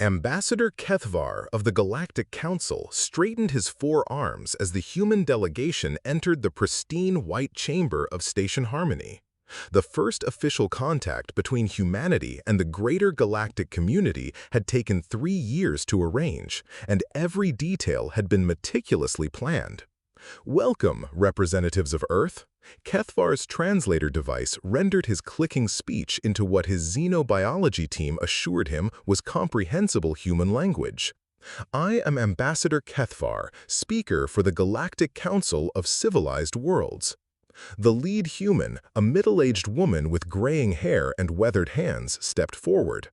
Ambassador Kethvar of the Galactic Council straightened his forearms as the human delegation entered the pristine white chamber of Station Harmony. The first official contact between humanity and the greater galactic community had taken 3 years to arrange, and every detail had been meticulously planned. "Welcome, representatives of Earth." Kethvar's translator device rendered his clicking speech into what his xenobiology team assured him was comprehensible human language. "I am Ambassador Kethvar, speaker for the Galactic Council of Civilized Worlds." The lead human, a middle-aged woman with graying hair and weathered hands, stepped forward.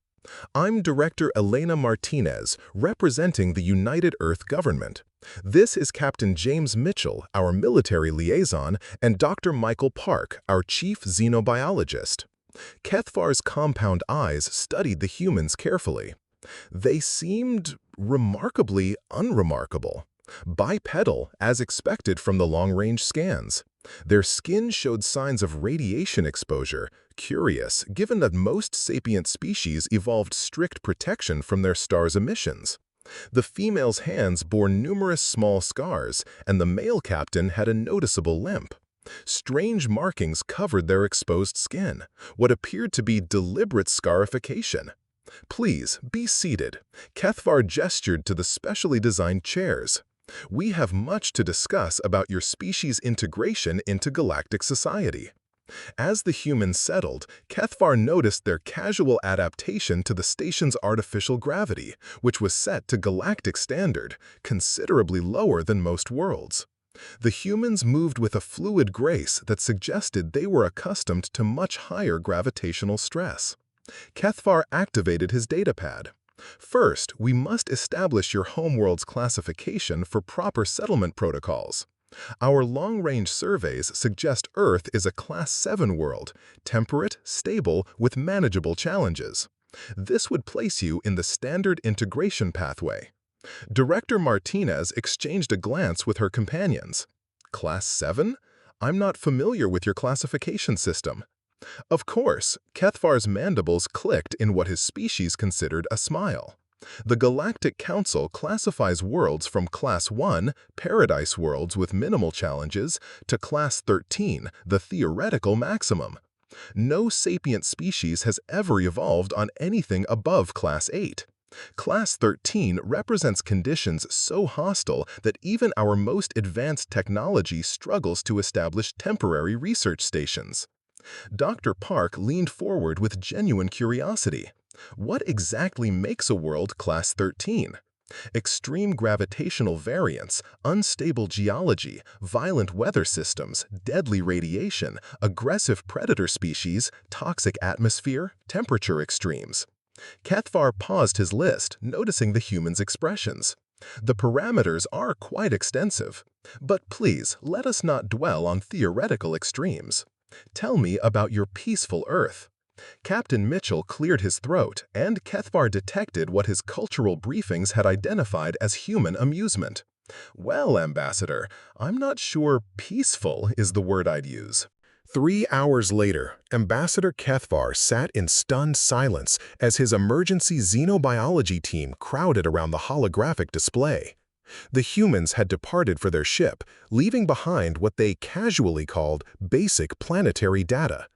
"I'm Director Elena Martinez, representing the United Earth government. This is Captain James Mitchell, our military liaison, and Dr. Michael Park, our chief xenobiologist." Kethvar's compound eyes studied the humans carefully. They seemed remarkably unremarkable. Bipedal, as expected from the long-range scans. Their skin showed signs of radiation exposure, curious given that most sapient species evolved strict protection from their star's emissions. The female's hands bore numerous small scars, and the male captain had a noticeable limp. Strange markings covered their exposed skin, what appeared to be deliberate scarification. "Please, be seated." Kethvar gestured to the specially designed chairs. "We have much to discuss about your species' integration into galactic society." As the humans settled, Kethvar noticed their casual adaptation to the station's artificial gravity, which was set to galactic standard, considerably lower than most worlds. The humans moved with a fluid grace that suggested they were accustomed to much higher gravitational stress. Kethvar activated his datapad. "First, we must establish your homeworld's classification for proper settlement protocols. Our long-range surveys suggest Earth is a Class 7 world, temperate, stable, with manageable challenges. This would place you in the standard integration pathway." Director Martinez exchanged a glance with her companions. "Class 7? I'm not familiar with your classification system." Of course, Kethvar's mandibles clicked in what his species considered a smile. "The Galactic Council classifies worlds from Class 1, paradise worlds with minimal challenges, to Class 13, the theoretical maximum. No sapient species has ever evolved on anything above Class 8. Class 13 represents conditions so hostile that even our most advanced technology struggles to establish temporary research stations." Dr. Park leaned forward with genuine curiosity. "What exactly makes a world Class 13? Extreme gravitational variance, unstable geology, violent weather systems, deadly radiation, aggressive predator species, toxic atmosphere, temperature extremes." Kethvar paused his list, noticing the humans' expressions. "The parameters are quite extensive. But please, let us not dwell on theoretical extremes. Tell me about your peaceful Earth." Captain Mitchell cleared his throat, and Kethvar detected what his cultural briefings had identified as human amusement. "Well, Ambassador, I'm not sure peaceful is the word I'd use." 3 hours later, Ambassador Kethvar sat in stunned silence as his emergency xenobiology team crowded around the holographic display. The humans had departed for their ship, leaving behind what they casually called basic planetary data.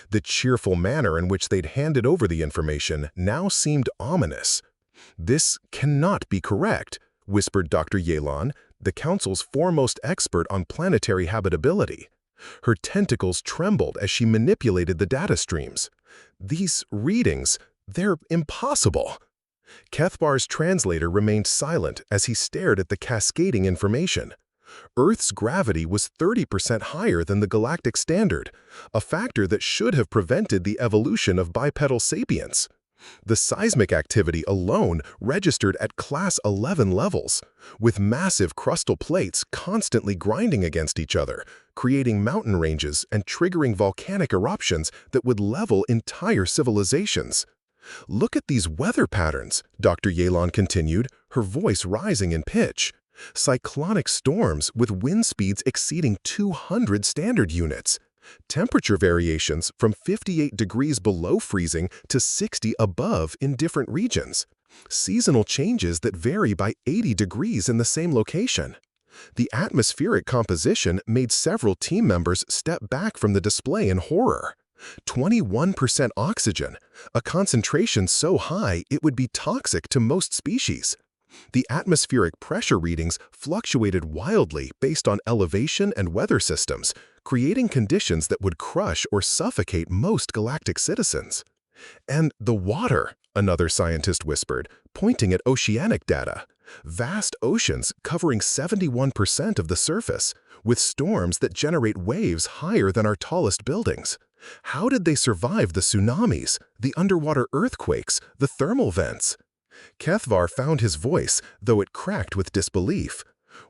The cheerful manner in which they'd handed over the information now seemed ominous. "This cannot be correct," whispered Dr. Yelon, the Council's foremost expert on planetary habitability. Her tentacles trembled as she manipulated the data streams. "These readings, they're impossible." Kethvar's translator remained silent as he stared at the cascading information. Earth's gravity was 30% higher than the galactic standard, a factor that should have prevented the evolution of bipedal sapiens. The seismic activity alone registered at Class 11 levels, with massive crustal plates constantly grinding against each other, creating mountain ranges and triggering volcanic eruptions that would level entire civilizations. "Look at these weather patterns," Dr. Yelon continued, her voice rising in pitch. "Cyclonic storms with wind speeds exceeding 200 standard units. Temperature variations from 58 degrees below freezing to 60 above in different regions. seasonal changes that vary by 80 degrees in the same location. The atmospheric composition made several team members step back from the display in horror. 21% oxygen, a concentration so high it would be toxic to most species. The atmospheric pressure readings fluctuated wildly based on elevation and weather systems, creating conditions that would crush or suffocate most galactic citizens. And the water, another scientist whispered, pointing at oceanic data. Vast oceans covering 71% of the surface, with storms that generate waves higher than our tallest buildings. How did they survive the tsunamis, the underwater earthquakes, the thermal vents? Kethvar found his voice, though it cracked with disbelief.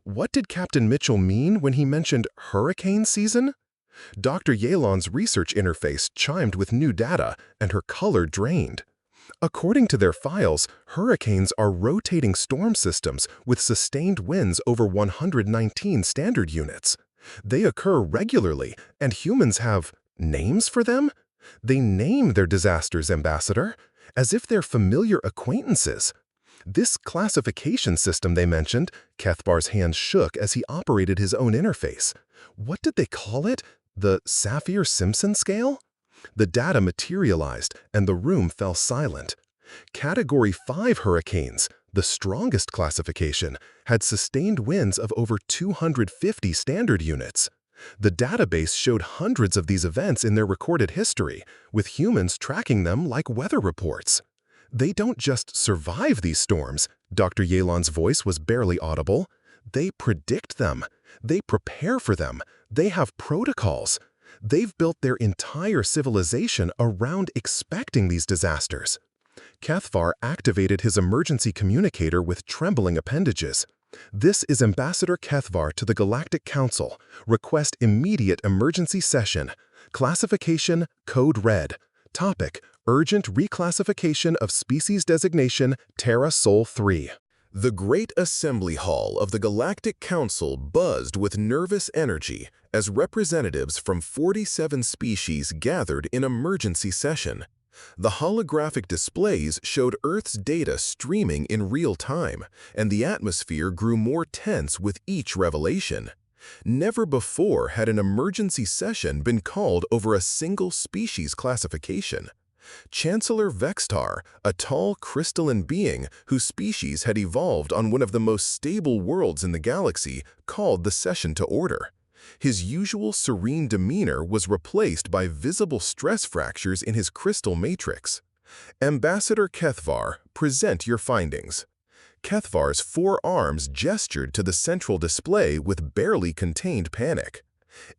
What did Captain Mitchell mean when he mentioned hurricane season? Dr. Yalon's research interface chimed with new data, and her color drained. According to their files, hurricanes are rotating storm systems with sustained winds over 119 standard units. They occur regularly, and humans have names for them? They name their disasters, Ambassador, as if they're familiar acquaintances. This classification system they mentioned, Kethvar's hands shook as he operated his own interface. What did they call it? The Saphir-Simpson scale? The data materialized, and the room fell silent. Category 5 hurricanes, the strongest classification, had sustained winds of over 250 standard units. The database showed hundreds of these events in their recorded history, with humans tracking them like weather reports. They don't just survive these storms, Dr. Yalon's voice was barely audible. They predict them. They prepare for them. They have protocols. They've built their entire civilization around expecting these disasters. Kethvar activated his emergency communicator with trembling appendages. This is Ambassador Kethvar to the Galactic Council. Request immediate emergency session. Classification Code Red. Topic: Urgent reclassification of species designation Terra Sol 3. The Great Assembly Hall of the Galactic Council buzzed with nervous energy as representatives from 47 species gathered in emergency session. The holographic displays showed Earth's data streaming in real time, and the atmosphere grew more tense with each revelation. Never before had an emergency session been called over a single species classification. Chancellor Vextar, a tall crystalline being whose species had evolved on one of the most stable worlds in the galaxy, called the session to order. His usual serene demeanor was replaced by visible stress fractures in his crystal matrix. Ambassador Kethvar, present your findings. Kethvar's 4 arms gestured to the central display with barely contained panic.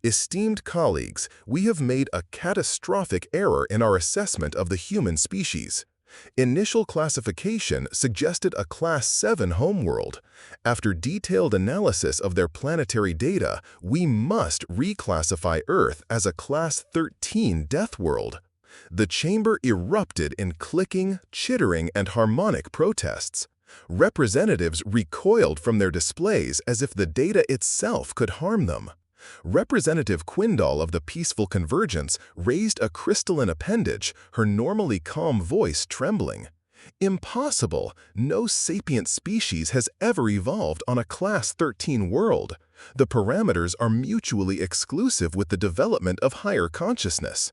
Esteemed colleagues, we have made a catastrophic error in our assessment of the human species. Initial classification suggested a Class 7 homeworld. After detailed analysis of their planetary data, we must reclassify Earth as a Class 13 Deathworld. The chamber erupted in clicking, chittering, and harmonic protests. Representatives recoiled from their displays as if the data itself could harm them. Representative Quindal of the Peaceful Convergence raised a crystalline appendage, her normally calm voice trembling. Impossible! No sapient species has ever evolved on a Class 13 world. The parameters are mutually exclusive with the development of higher consciousness.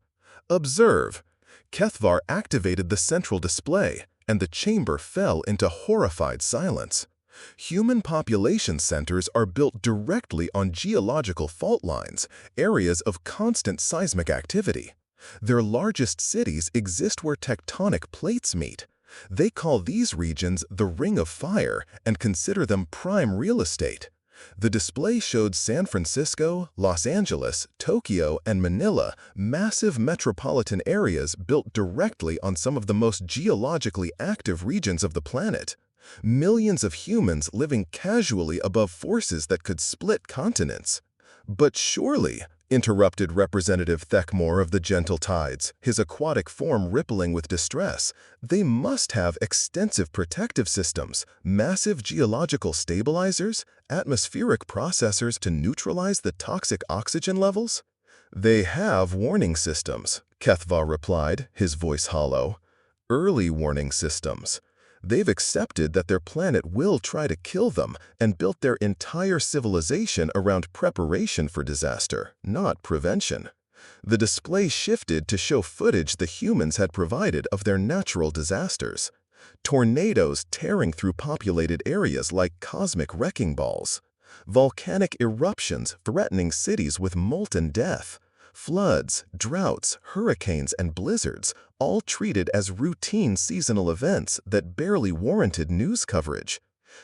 Observe. Kethvar activated the central display, and the chamber fell into horrified silence. Human population centers are built directly on geological fault lines, areas of constant seismic activity. Their largest cities exist where tectonic plates meet. They call these regions the Ring of Fire and consider them prime real estate. The display showed San Francisco, Los Angeles, Tokyo, and Manila, massive metropolitan areas built directly on some of the most geologically active regions of the planet. Millions of humans living casually above forces that could split continents. But surely, interrupted Representative Thekmore of the Gentle Tides, his aquatic form rippling with distress, they must have extensive protective systems, massive geological stabilizers, atmospheric processors to neutralize the toxic oxygen levels? They have warning systems, Kethvar replied, his voice hollow. Early warning systems. They've accepted that their planet will try to kill them and built their entire civilization around preparation for disaster, not prevention. The display shifted to show footage the humans had provided of their natural disasters. Tornadoes tearing through populated areas like cosmic wrecking balls. Volcanic eruptions threatening cities with molten death. Floods, droughts, hurricanes, and blizzards, all treated as routine seasonal events that barely warranted news coverage.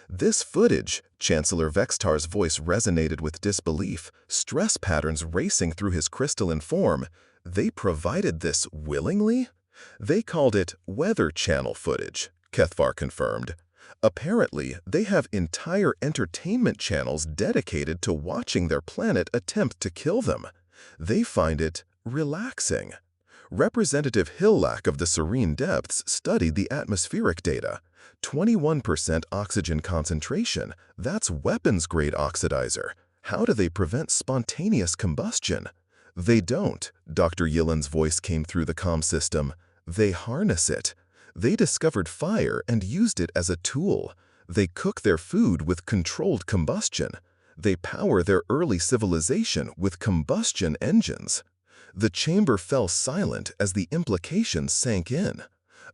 This footage, Chancellor Vextar's voice resonated with disbelief, stress patterns racing through his crystalline form. They provided this willingly? They called it Weather Channel footage, Kethvar confirmed. Apparently, they have entire entertainment channels dedicated to watching their planet attempt to kill them. They find it relaxing. Representative Hillack of the Serene Depths studied the atmospheric data. 21% oxygen concentration, that's weapons-grade oxidizer. How do they prevent spontaneous combustion? They don't, Dr. Yillen's voice came through the comm system. They harness it. They discovered fire and used it as a tool. They cook their food with controlled combustion. They power their early civilization with combustion engines. The chamber fell silent as the implications sank in.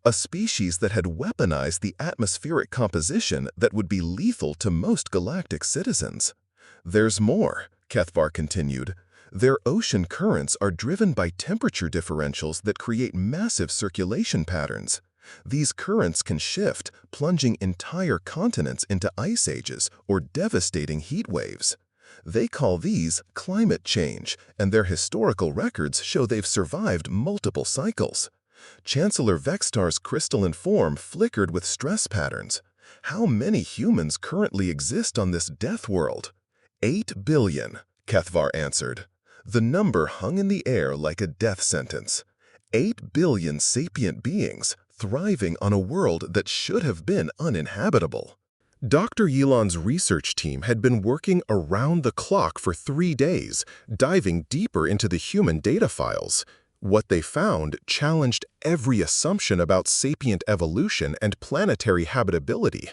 A species that had weaponized the atmospheric composition that would be lethal to most galactic citizens. There's more, Kethvar continued. Their ocean currents are driven by temperature differentials that create massive circulation patterns. These currents can shift, plunging entire continents into ice ages or devastating heat waves. They call these climate change, and their historical records show they've survived multiple cycles. Chancellor Vextar's crystalline form flickered with stress patterns. How many humans currently exist on this death world? 8 billion, Kethvar answered. The number hung in the air like a death sentence. 8 billion sapient beings thriving on a world that should have been uninhabitable. Dr. Yillen's research team had been working around the clock for 3 days, diving deeper into the human data files. What they found challenged every assumption about sapient evolution and planetary habitability.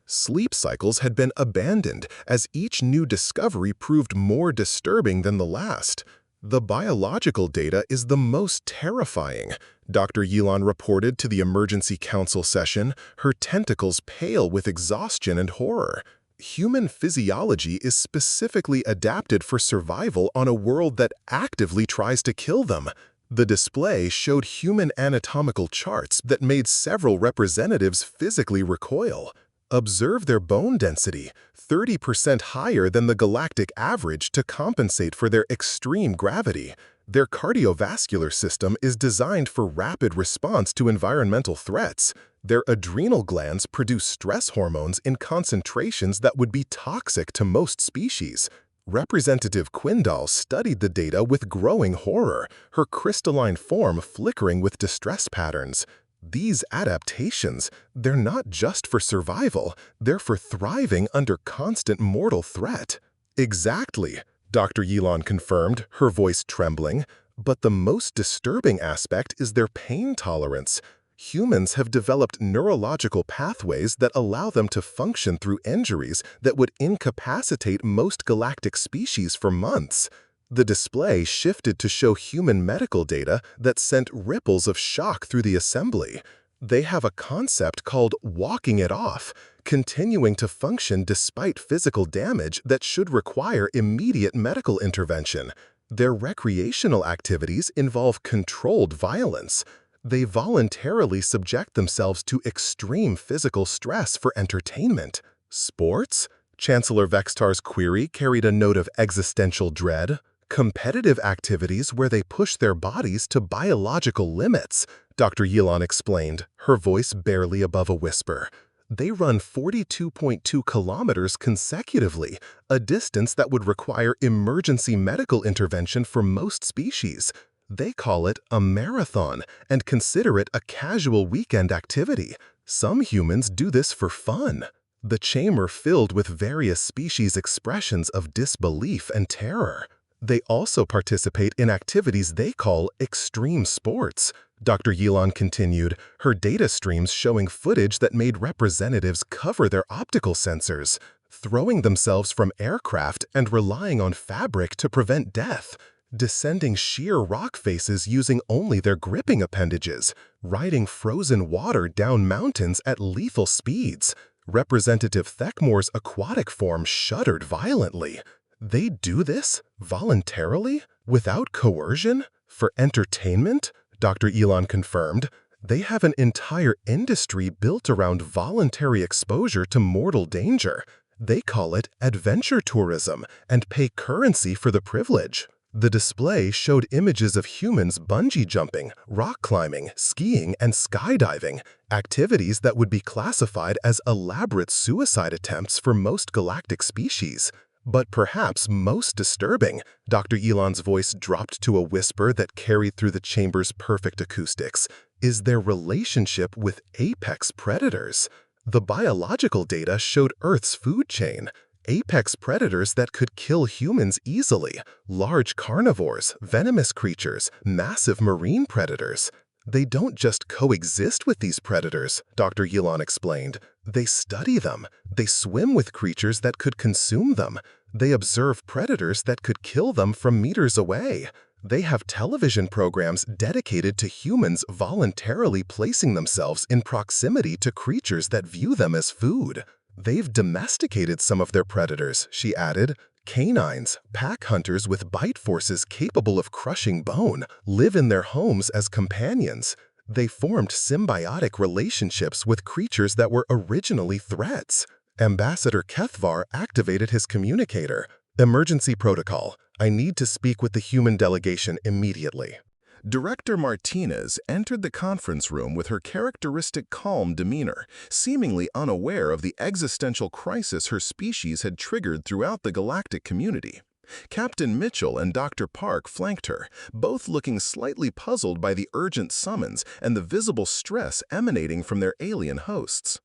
Sleep cycles had been abandoned as each new discovery proved more disturbing than the last. The biological data is the most terrifying, Dr. Yillen reported to the emergency council session, her tentacles pale with exhaustion and horror. Human physiology is specifically adapted for survival on a world that actively tries to kill them. The display showed human anatomical charts that made several representatives physically recoil. Observe their bone density, 30% higher than the galactic average to compensate for their extreme gravity. Their cardiovascular system is designed for rapid response to environmental threats. Their adrenal glands produce stress hormones in concentrations that would be toxic to most species. Representative Quindal studied the data with growing horror, her crystalline form flickering with distress patterns. These adaptations, they're not just for survival, they're for thriving under constant mortal threat. Exactly, Dr. Yillen confirmed, her voice trembling. But the most disturbing aspect is their pain tolerance. Humans have developed neurological pathways that allow them to function through injuries that would incapacitate most galactic species for months. The display shifted to show human medical data that sent ripples of shock through the assembly. They have a concept called walking it off, continuing to function despite physical damage that should require immediate medical intervention. Their recreational activities involve controlled violence. They voluntarily subject themselves to extreme physical stress for entertainment. Sports? Chancellor Vextar's query carried a note of existential dread. Competitive activities where they push their bodies to biological limits, Dr. Yillen explained, her voice barely above a whisper. They run 42.2 kilometers consecutively, a distance that would require emergency medical intervention for most species. They call it a marathon and consider it a casual weekend activity. Some humans do this for fun. The chamber filled with various species' expressions of disbelief and terror. They also participate in activities they call extreme sports. Dr. Yilon continued, her data streams showing footage that made representatives cover their optical sensors, throwing themselves from aircraft and relying on fabric to prevent death, descending sheer rock faces using only their gripping appendages, riding frozen water down mountains at lethal speeds. Representative Thekmore's aquatic form shuddered violently. They do this? Voluntarily? Without coercion? For entertainment? Dr. Elon confirmed. They have an entire industry built around voluntary exposure to mortal danger. They call it adventure tourism and pay currency for the privilege. The display showed images of humans bungee jumping, rock climbing, skiing, and skydiving, activities that would be classified as elaborate suicide attempts for most galactic species. But perhaps most disturbing, Dr. Elon's voice dropped to a whisper that carried through the chamber's perfect acoustics, is their relationship with apex predators. The biological data showed Earth's food chain. Apex predators that could kill humans easily, large carnivores, venomous creatures, massive marine predators. They don't just coexist with these predators, Dr. Yilon explained. They study them. They swim with creatures that could consume them. They observe predators that could kill them from meters away. They have television programs dedicated to humans voluntarily placing themselves in proximity to creatures that view them as food. They've domesticated some of their predators, she added. Canines, pack hunters with bite forces capable of crushing bone, live in their homes as companions. They formed symbiotic relationships with creatures that were originally threats. Ambassador Kethvar activated his communicator. Emergency protocol. I need to speak with the human delegation immediately. Director Martinez entered the conference room with her characteristic calm demeanor, seemingly unaware of the existential crisis her species had triggered throughout the galactic community. Captain Mitchell and Dr. Park flanked her, both looking slightly puzzled by the urgent summons and the visible stress emanating from their alien hosts.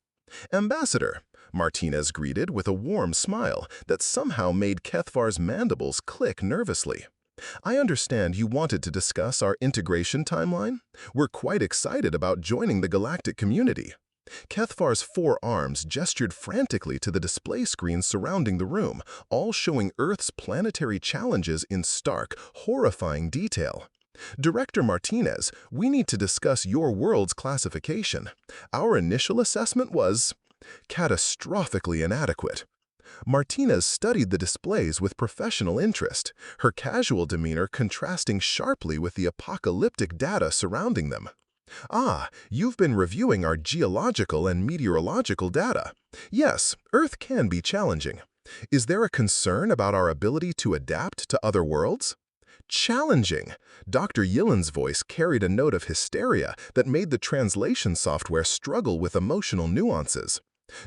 Ambassador, Martinez greeted with a warm smile that somehow made Kethvar's mandibles click nervously. I understand you wanted to discuss our integration timeline? We're quite excited about joining the galactic community. Kethvar's four arms gestured frantically to the display screens surrounding the room, all showing Earth's planetary challenges in stark, horrifying detail. Director Martinez, we need to discuss your world's classification. Our initial assessment was catastrophically inadequate. Martinez studied the displays with professional interest, her casual demeanor contrasting sharply with the apocalyptic data surrounding them. Ah, you've been reviewing our geological and meteorological data. Yes, Earth can be challenging. Is there a concern about our ability to adapt to other worlds? Challenging. Dr. Yillen's voice carried a note of hysteria that made the translation software struggle with emotional nuances.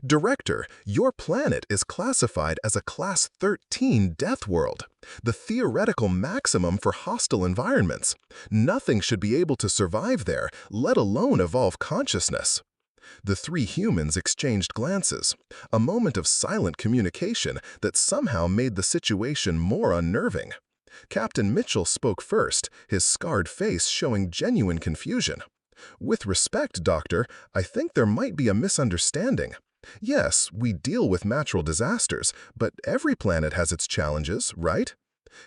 Director, your planet is classified as a Class 13 Deathworld, the theoretical maximum for hostile environments. Nothing should be able to survive there, let alone evolve consciousness. The three humans exchanged glances, a moment of silent communication that somehow made the situation more unnerving. Captain Mitchell spoke first, his scarred face showing genuine confusion. With respect, Doctor, I think there might be a misunderstanding. Yes, we deal with natural disasters, but every planet has its challenges, right?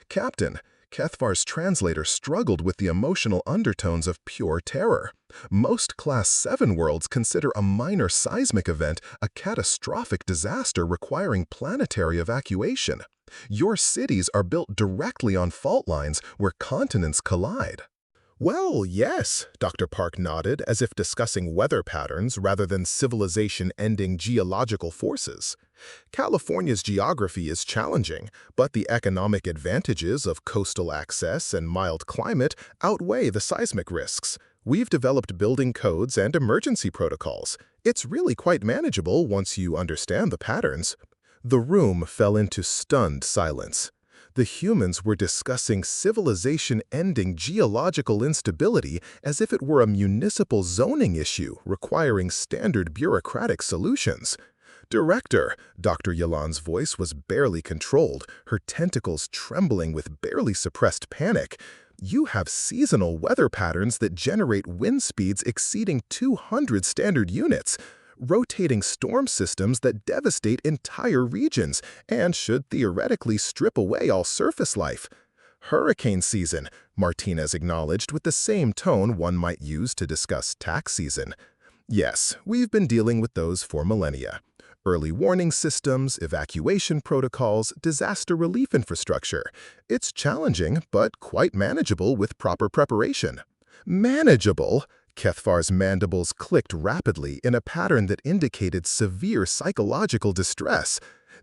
Captain, Kethvar's translator struggled with the emotional undertones of pure terror. Most Class 7 worlds consider a minor seismic event a catastrophic disaster requiring planetary evacuation. Your cities are built directly on fault lines where continents collide. Well, yes, Dr. Park nodded as if discussing weather patterns rather than civilization-ending geological forces. California's geography is challenging, but the economic advantages of coastal access and mild climate outweigh the seismic risks. We've developed building codes and emergency protocols. It's really quite manageable once you understand the patterns. The room fell into stunned silence. The humans were discussing civilization-ending geological instability as if it were a municipal zoning issue requiring standard bureaucratic solutions. Director, Dr. Yillen's voice was barely controlled, her tentacles trembling with barely suppressed panic. You have seasonal weather patterns that generate wind speeds exceeding 200 standard units, rotating storm systems that devastate entire regions and should theoretically strip away all surface life. Hurricane season, Martinez acknowledged with the same tone one might use to discuss tax season. Yes, we've been dealing with those for millennia. Early warning systems, evacuation protocols, disaster relief infrastructure. It's challenging, but quite manageable with proper preparation. Manageable? Kethfar's mandibles clicked rapidly in a pattern that indicated severe psychological distress.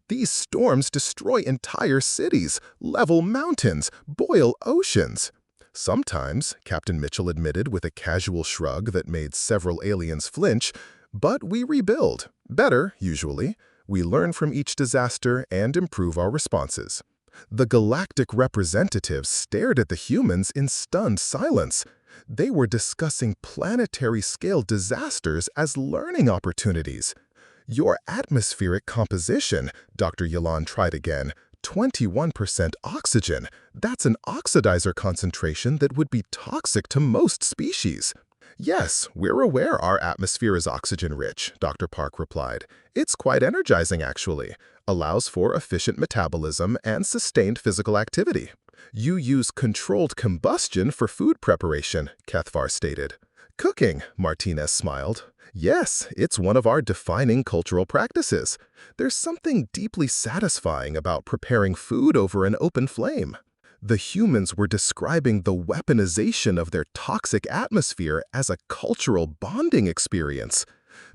These storms destroy entire cities, level mountains, boil oceans. Sometimes, Captain Mitchell admitted with a casual shrug that made several aliens flinch, but we rebuild. Better, usually. We learn from each disaster and improve our responses. The galactic representatives stared at the humans in stunned silence. They were discussing planetary-scale disasters as learning opportunities. Your atmospheric composition, Dr. Ylan tried again, 21% oxygen. That's an oxidizer concentration that would be toxic to most species. Yes, we're aware our atmosphere is oxygen-rich, Dr. Park replied. It's quite energizing, actually. Allows for efficient metabolism and sustained physical activity. You use controlled combustion for food preparation, Kethvar stated. Cooking, Martinez smiled. Yes, it's one of our defining cultural practices. There's something deeply satisfying about preparing food over an open flame. The humans were describing the weaponization of their toxic atmosphere as a cultural bonding experience.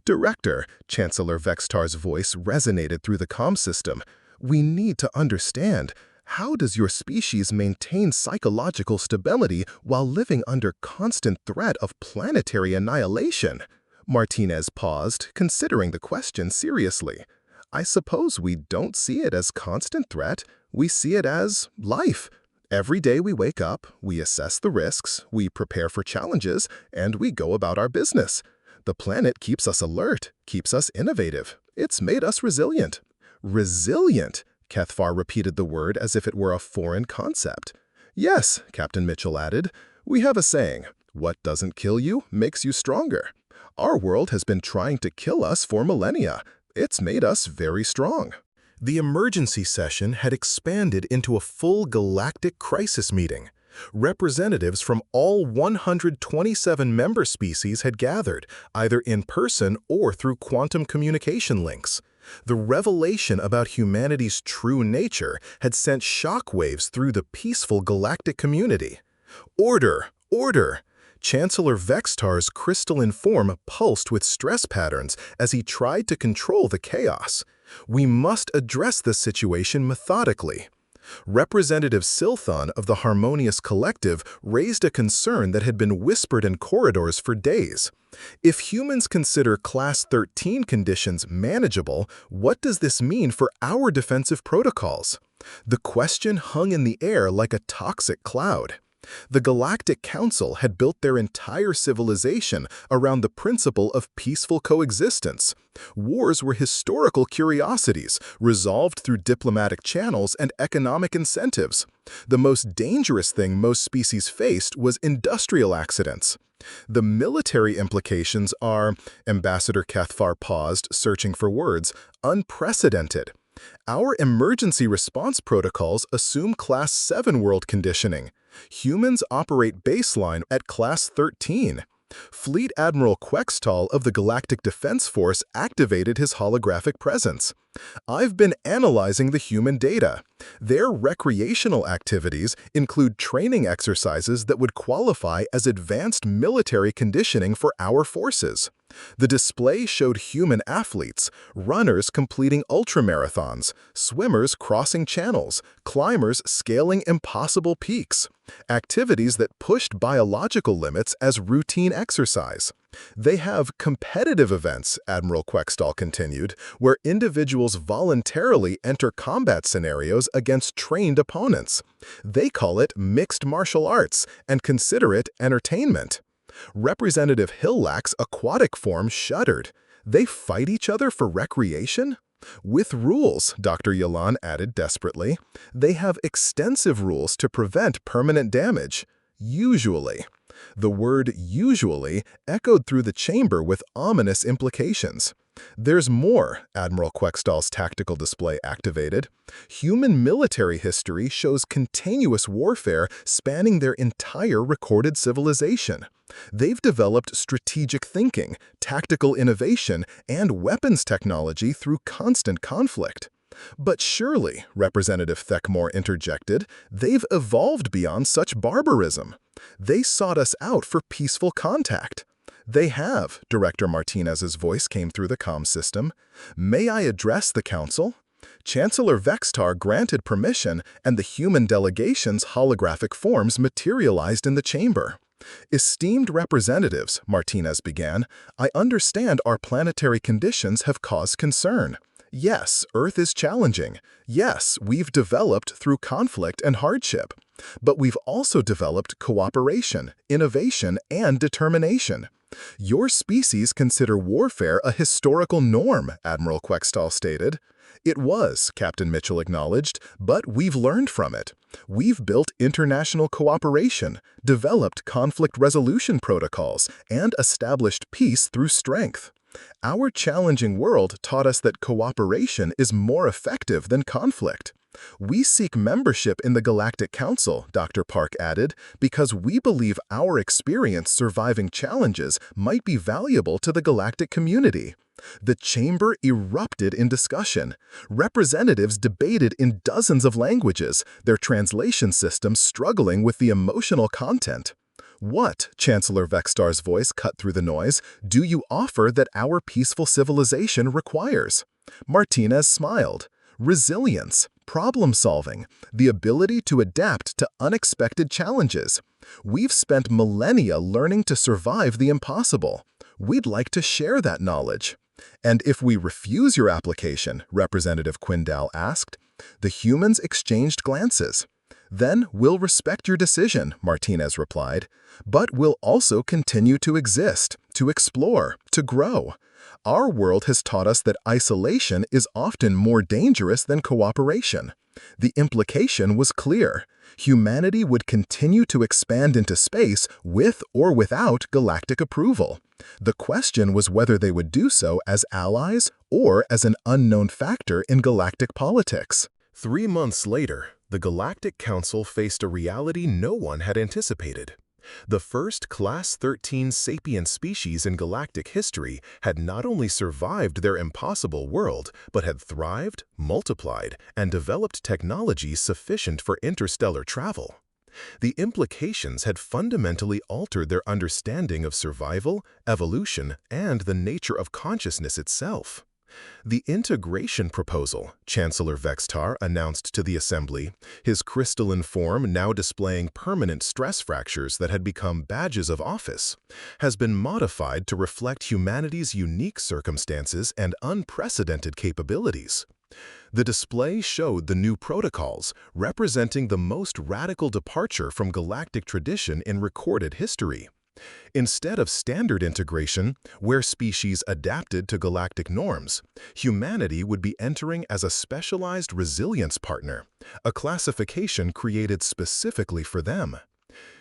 Director, Chancellor Vextar's voice resonated through the comm system. We need to understand, how does your species maintain psychological stability while living under constant threat of planetary annihilation? Martinez paused, considering the question seriously. I suppose we don't see it as constant threat, we see it as life. Every day we wake up, we assess the risks, we prepare for challenges, and we go about our business. The planet keeps us alert, keeps us innovative. It's made us resilient. Resilient, Kethvar repeated the word as if it were a foreign concept. Yes, Captain Mitchell added, we have a saying, what doesn't kill you makes you stronger. Our world has been trying to kill us for millennia. It's made us very strong. The emergency session had expanded into a full galactic crisis meeting. Representatives from all 127 member species had gathered, either in person or through quantum communication links. The revelation about humanity's true nature had sent shockwaves through the peaceful galactic community. Order! Order! Chancellor Vextar's crystalline form pulsed with stress patterns as he tried to control the chaos. We must address this situation methodically. Representative Silthon of the Harmonious Collective raised a concern that had been whispered in corridors for days. If humans consider Class 13 conditions manageable, what does this mean for our defensive protocols? The question hung in the air like a toxic cloud. The Galactic Council had built their entire civilization around the principle of peaceful coexistence. Wars were historical curiosities, resolved through diplomatic channels and economic incentives. The most dangerous thing most species faced was industrial accidents. The military implications are, Ambassador Kethvar paused, searching for words, unprecedented. Our emergency response protocols assume Class 7 world conditioning. Humans operate baseline at Class 13. Fleet Admiral Quextall of the Galactic Defense Force activated his holographic presence. I've been analyzing the human data. Their recreational activities include training exercises that would qualify as advanced military conditioning for our forces. The display showed human athletes, runners completing ultramarathons, swimmers crossing channels, climbers scaling impossible peaks, activities that pushed biological limits as routine exercise. They have competitive events, Admiral Quextall continued, where individuals voluntarily enter combat scenarios against trained opponents. They call it mixed martial arts and consider it entertainment. Representative Hillack's aquatic form shuddered. They fight each other for recreation? With rules, Dr. Ylan added desperately. They have extensive rules to prevent permanent damage. Usually. The word usually echoed through the chamber with ominous implications. There's more, Admiral Quextall's tactical display activated. Human military history shows continuous warfare spanning their entire recorded civilization. They've developed strategic thinking, tactical innovation, and weapons technology through constant conflict. But surely, Representative Theckmore interjected, they've evolved beyond such barbarism. They sought us out for peaceful contact. They have, Director Martinez's voice came through the comm system. May I address the Council? Chancellor Vextar granted permission, and the human delegation's holographic forms materialized in the chamber. Esteemed representatives, Martinez began, I understand our planetary conditions have caused concern. Yes, Earth is challenging. Yes, we've developed through conflict and hardship. But we've also developed cooperation, innovation, and determination. Your species consider warfare a historical norm, Admiral Quextall stated. It was, Captain Mitchell acknowledged, but we've learned from it. We've built international cooperation, developed conflict resolution protocols, and established peace through strength. Our challenging world taught us that cooperation is more effective than conflict. We seek membership in the Galactic Council, Dr. Park added, because we believe our experience surviving challenges might be valuable to the galactic community. The chamber erupted in discussion. Representatives debated in dozens of languages, their translation systems struggling with the emotional content. What, Chancellor Vextar's voice cut through the noise, do you offer that our peaceful civilization requires? Martinez smiled. Resilience, problem-solving, the ability to adapt to unexpected challenges. We've spent millennia learning to survive the impossible. We'd like to share that knowledge. And if we refuse your application, Representative Quindal asked, the humans exchanged glances. Then we'll respect your decision, Martinez replied, but we'll also continue to exist, to explore, to grow. Our world has taught us that isolation is often more dangerous than cooperation. The implication was clear. Humanity would continue to expand into space with or without galactic approval. The question was whether they would do so as allies or as an unknown factor in galactic politics. 3 months later, the Galactic Council faced a reality no one had anticipated. The first Class 13 sapient species in galactic history had not only survived their impossible world, but had thrived, multiplied, and developed technology sufficient for interstellar travel. The implications had fundamentally altered their understanding of survival, evolution, and the nature of consciousness itself. The integration proposal, Chancellor Vextar announced to the Assembly, his crystalline form now displaying permanent stress fractures that had become badges of office, has been modified to reflect humanity's unique circumstances and unprecedented capabilities. The display showed the new protocols, representing the most radical departure from galactic tradition in recorded history. Instead of standard integration, where species adapted to galactic norms, humanity would be entering as a specialized resilience partner, a classification created specifically for them.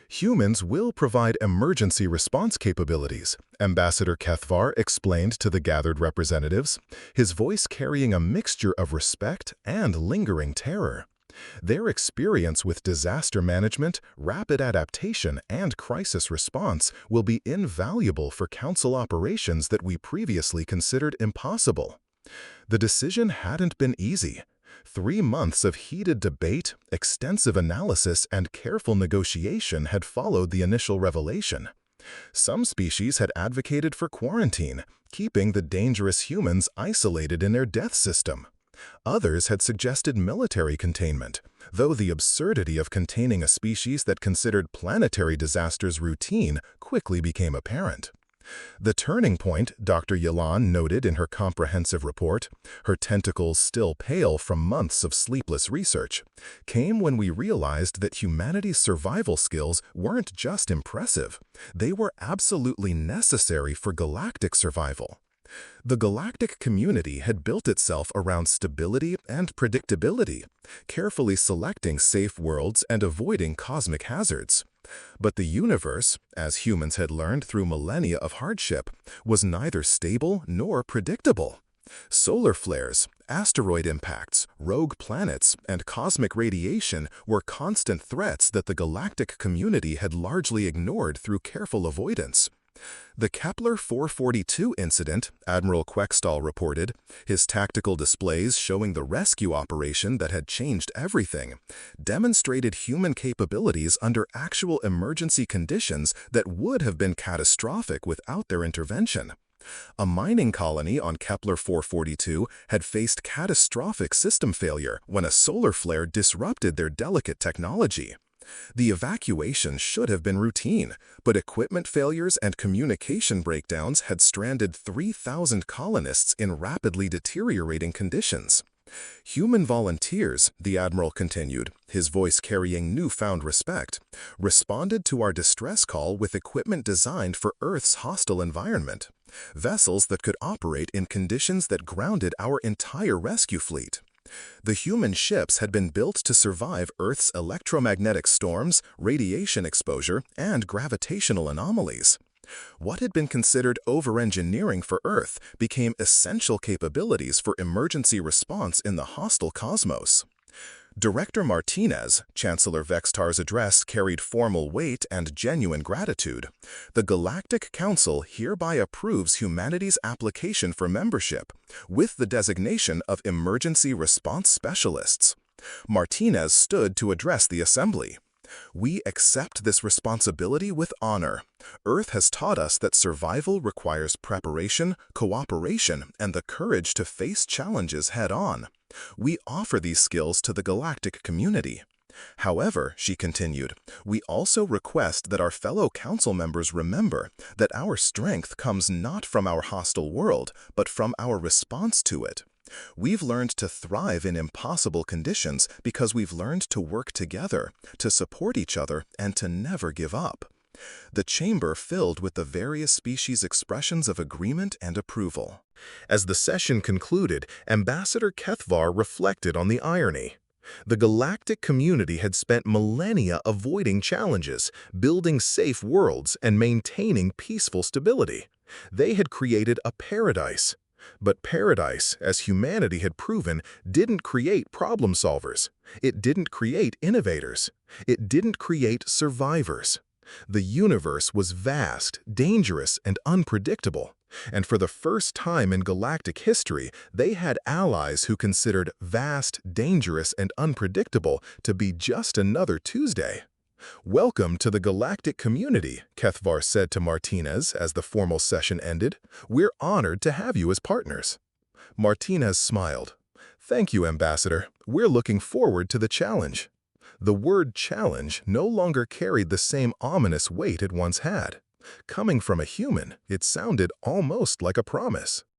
Humans will provide emergency response capabilities, Ambassador Kethvar explained to the gathered representatives, his voice carrying a mixture of respect and lingering terror. Their experience with disaster management, rapid adaptation, and crisis response will be invaluable for Council operations that we previously considered impossible. The decision hadn't been easy. 3 months of heated debate, extensive analysis, and careful negotiation had followed the initial revelation. Some species had advocated for quarantine, keeping the dangerous humans isolated in their death system. Others had suggested military containment, though the absurdity of containing a species that considered planetary disasters routine quickly became apparent. The turning point, Dr. Yalan noted in her comprehensive report, her tentacles still pale from months of sleepless research, came when we realized that humanity's survival skills weren't just impressive, they were absolutely necessary for galactic survival. The galactic community had built itself around stability and predictability, carefully selecting safe worlds and avoiding cosmic hazards. But the universe, as humans had learned through millennia of hardship, was neither stable nor predictable. Solar flares, asteroid impacts, rogue planets, and cosmic radiation were constant threats that the galactic community had largely ignored through careful avoidance. The Kepler 442 incident, Admiral Queckstall reported, his tactical displays showing the rescue operation that had changed everything, demonstrated human capabilities under actual emergency conditions that would have been catastrophic without their intervention. A mining colony on Kepler 442 had faced catastrophic system failure when a solar flare disrupted their delicate technology. The evacuation should have been routine, but equipment failures and communication breakdowns had stranded 3,000 colonists in rapidly deteriorating conditions. Human volunteers, the Admiral continued, his voice carrying newfound respect, responded to our distress call with equipment designed for Earth's hostile environment, vessels that could operate in conditions that grounded our entire rescue fleet. The human ships had been built to survive Earth's electromagnetic storms, radiation exposure, and gravitational anomalies. What had been considered over-engineering for Earth became essential capabilities for emergency response in the hostile cosmos. Director Martinez, Chancellor Vextar's address carried formal weight and genuine gratitude. The Galactic Council hereby approves humanity's application for membership, with the designation of Emergency Response Specialists. Martinez stood to address the Assembly. We accept this responsibility with honor. Earth has taught us that survival requires preparation, cooperation, and the courage to face challenges head-on. We offer these skills to the galactic community. However, she continued, we also request that our fellow council members remember that our strength comes not from our hostile world, but from our response to it. We've learned to thrive in impossible conditions because we've learned to work together, to support each other, and to never give up. The chamber filled with the various species' expressions of agreement and approval. As the session concluded, Ambassador Kethvar reflected on the irony. The galactic community had spent millennia avoiding challenges, building safe worlds, and maintaining peaceful stability. They had created a paradise. But paradise, as humanity had proven, didn't create problem solvers. It didn't create innovators. It didn't create survivors. The universe was vast, dangerous, and unpredictable. And for the first time in galactic history, they had allies who considered vast, dangerous, and unpredictable to be just another Tuesday. Welcome to the galactic community, Kethvar said to Martinez as the formal session ended. We're honored to have you as partners. Martinez smiled. Thank you, Ambassador. We're looking forward to the challenge. The word challenge no longer carried the same ominous weight it once had. Coming from a human, it sounded almost like a promise.